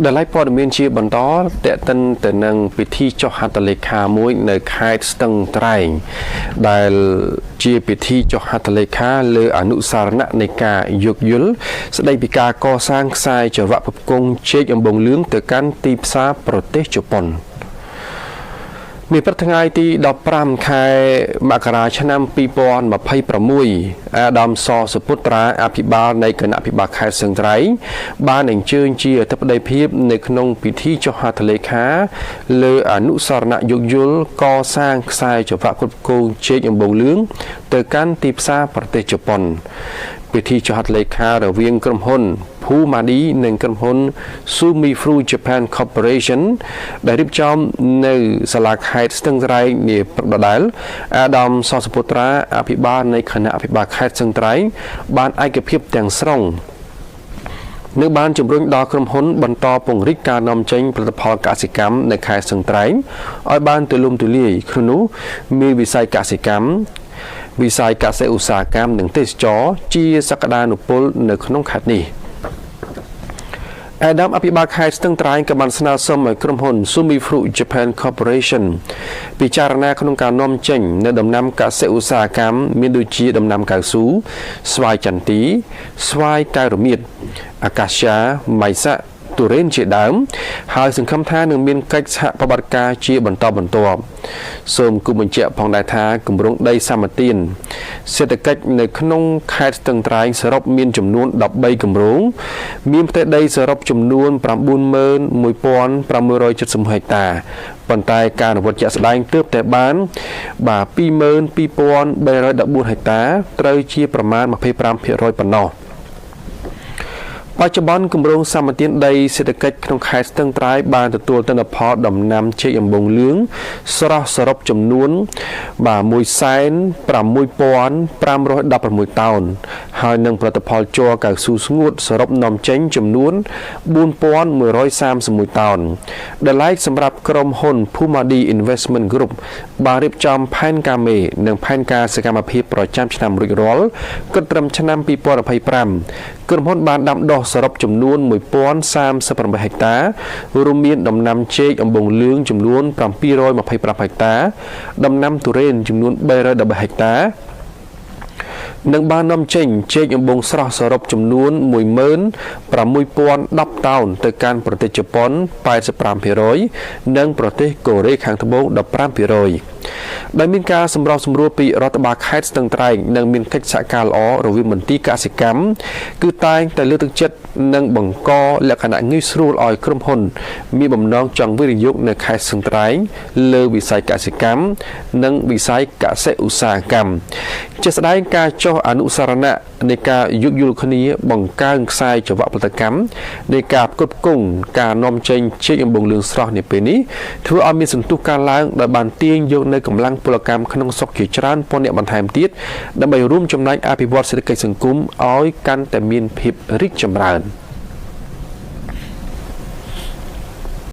ដែលឡៃព័ត៌មានជាបន្តតេតិនទៅនឹងពិធីចុះហត្ថលេខាមួយនៅខេត្តស្ទឹងត្រែងដែលជាពិធីចុះហត្ថលេខាលើអនុសារណៈនៃការយោគយល់ស្ដីពីការកសាងខ្សែចង្វាក់ផ្គង់ជែកអំបងលឿងទៅកាន់ទីផ្សារប្រទេសជប៉ុនមានព្រឹកថ្ងៃទី15ខែមករាឆ្នាំ2026អាដាមសសុពុត្រាអភិបាលនៃគណៈអភិបាលខេត្តស្ទឹងត្រែងបានអញ្ជើញជាអធិបតីភាពនៅក្នុងពិធីចុះហត្ថលេខាលើអនុសារណៈយោគយល់កសាងខ្សែចង្វាក់ផ្គង់ជែកអំបងលឿងទៅកាន់ទីផ្សារប្រទេសជប៉ុនពិធីចុះហត្ថលេខារវាងក្រុមហ៊ុន Pumadi និងក្រុមហ៊ុន Sumifru Japan Corporation ដែលរៀបចំនៅសាលាខេត្តស្ទឹងត្រែងនាព្រឹកដដែលអាដាមសសុពុត្រាអភិបាលនៃគណៈអភិបាលខេត្តស្ទឹងត្រែងបានឯកភាពទាំងស្រុងនៅបានជំរុញដល់ក្រុមហ៊ុនបន្តពង្រីកការនាំចេញផលិតផលកសិកម្មនៅខេត្តស្ទឹងត្រែងឲ្យបានទូលំទូលាយក្នុងនោះមានវិស័យកសិកម្មវិស័យកសិឧស្សាហកម្មនិងទេសចរជាសក្តានុពលនៅក្នុងខេត្តនេះអាដាមអភិបាលខេត្តស្ទឹងត្រែងក៏បានស្នើសុំឲ្យក្រុមហ៊ុន Sumifru Japan Corporation ពិចារណាក្នុងការនាំចេញនៅដំណាំកសិឧស្សាហកម្មមានដូចជាដំណាំកៅស៊ូស្វាយចន្ទីស្វាយកែវរមៀតអាកាសយ៉ាម៉ៃសាទុរេនជាដើមហើយសង្ឃឹមថានឹងមានកិច្ចសហប្រតិបត្តិការជាបន្តបន្ទាប់សូមគូបញ្ជាក់ផងដែរថាគម្រោងដីសម្បទានសេដ្ឋកិច្ចនៅក្នុងខេត្តស្ទឹងត្រែងសរុបមានចំនួន13គម្រោងមានផ្ទៃដីសរុបចំនួន 91,570 ហិកតាប៉ុន្តែការអនុវត្តជាក់ស្ដែងទើបតែបាន 22,314 ហិកតាត្រូវជាប្រមាណ 25% ប៉ុណ្ណោះបច្ចុប្បន្នគម្រោងសម្បទានដីសេដ្ឋកិច្ចក្នុងខេត្តស្ទឹងត្រែងបានទទួលទិន្នផលដំណាំជែកអំបងលឿងស្រស់សរុបចំនួន 1,6,516 តោនហើយនឹងផលិតផលជ័រកៅស៊ូស្ងួតសរុបនាំចេញចំនួន 4,131 តោនដែលឡែកសម្រាប់ក្រុមហ៊ុន Pumadi Investment Group បានរៀបចំផែនការមេនិងផែនការសកម្មភាពប្រចាំឆ្នាំរួចរាល់គិតត្រឹមឆ្នាំ 2025 ក្រុមហ៊ុនបានដាំដុះសរុបចំនួន 1,038 ហិកតារួមមានដំណាំជែកអំបងលឿងចំនួន 725 ហិកតាដំណាំទុរេនចំនួន 313 ហិកតានិងបាននាំចេញជែកអំបងស្រស់សរុបចំនួន 16,010 តោនទៅកាន់ប្រទេសជប៉ុន 85% និងប្រទេសកូរ៉េខាងត្បូង 15% ដែលមានការសម្របសម្រួលពីរដ្ឋបាលខេត្តស្ទឹងត្រែងនិងមានកិច្ចសហការល្អរវាងមន្ទីរកសិកម្មគឺតែងតែលើកទឹកចិត្តនិងបង្កលក្ខណៈងាយស្រួលឲ្យក្រុមហ៊ុនមានបំណងចង់វិនិយោគនៅខេត្តស្ទឹងត្រែងលើវិស័យកសិកម្មនិងវិស័យកសិឧស្សាហកម្មជាស្ដែងការចុះអនុសារណៈនៃការយោគយល់គ្នាបង្កើនខ្សែចង្វាក់ផលិតកម្មនៃការផ្គត់ផ្គង់ការនាំចេញជែកអំបងលឿងស្រស់នាពេលនេះធ្វើឲ្យមានសន្ទុះការឡើងដែលបានទាញយកនៅកម្លាំងពលកម្មក្នុងស្រុកជាច្រើនពាន់អ្នកបន្ថែមទៀតដើម្បីរួមចំណែកអភិវឌ្ឍសេដ្ឋកិច្ចសង្គមឲ្យកាន់តែមានភាពរីកចម្រើន